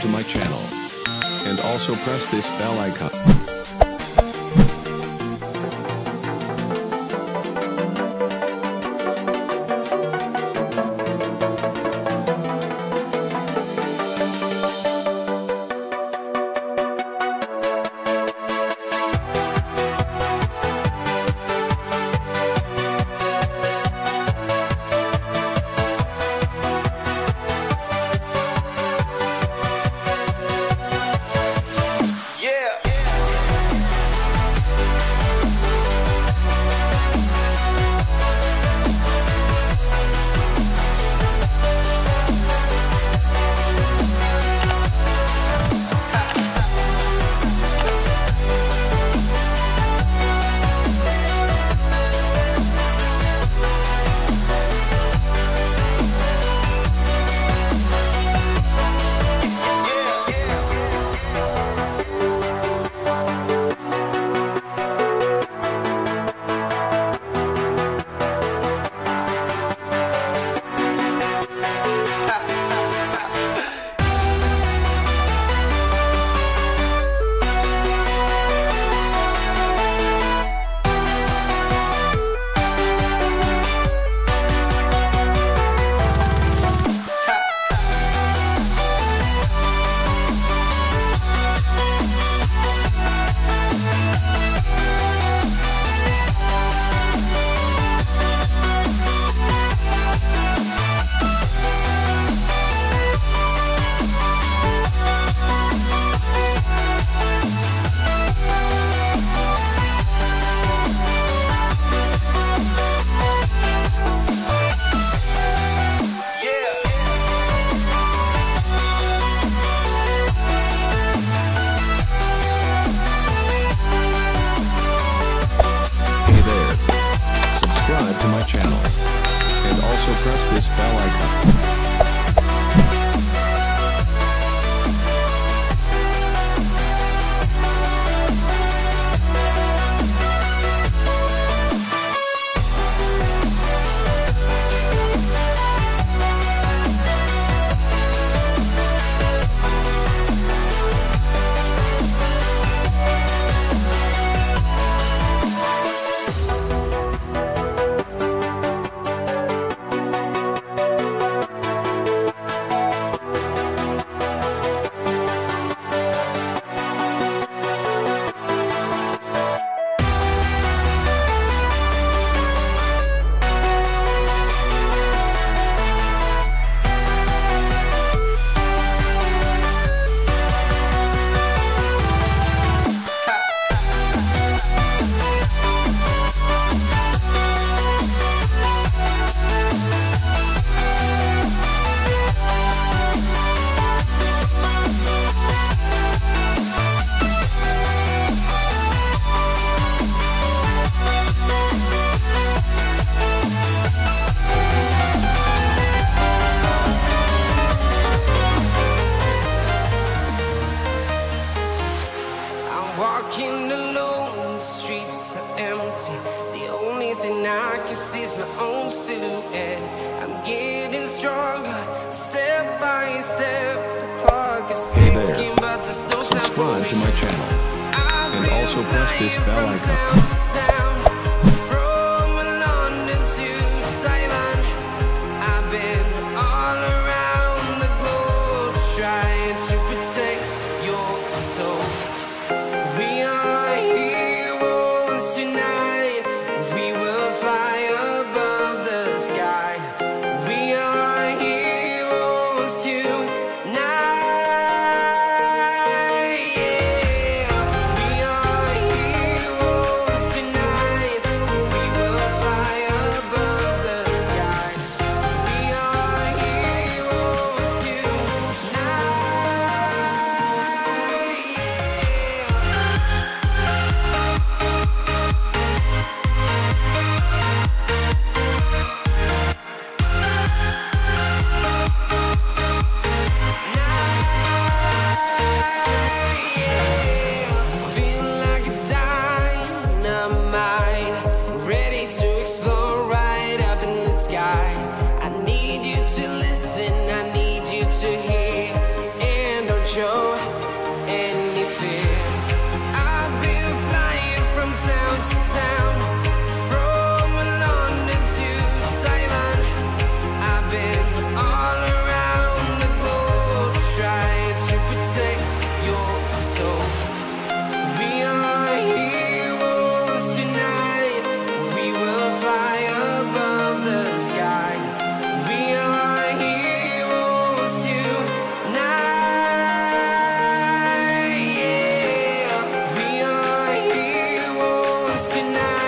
to my channel. And also press this bell icon. To my channel, and also press this bell icon. Walking alone, the streets are empty. The only thing I can see is my own silhouette. I'm getting stronger, step by step. The clock is ticking, but there's no time for me. Subscribe to my channel, and also press this bell icon. From London to Taiwan, I've been all around the globe trying to protect your soul. We are heroes tonight. We will fly above the sky. We are heroes tonight. Yeah. We are heroes tonight. We will fly above the sky. We are heroes tonight. dance tonight.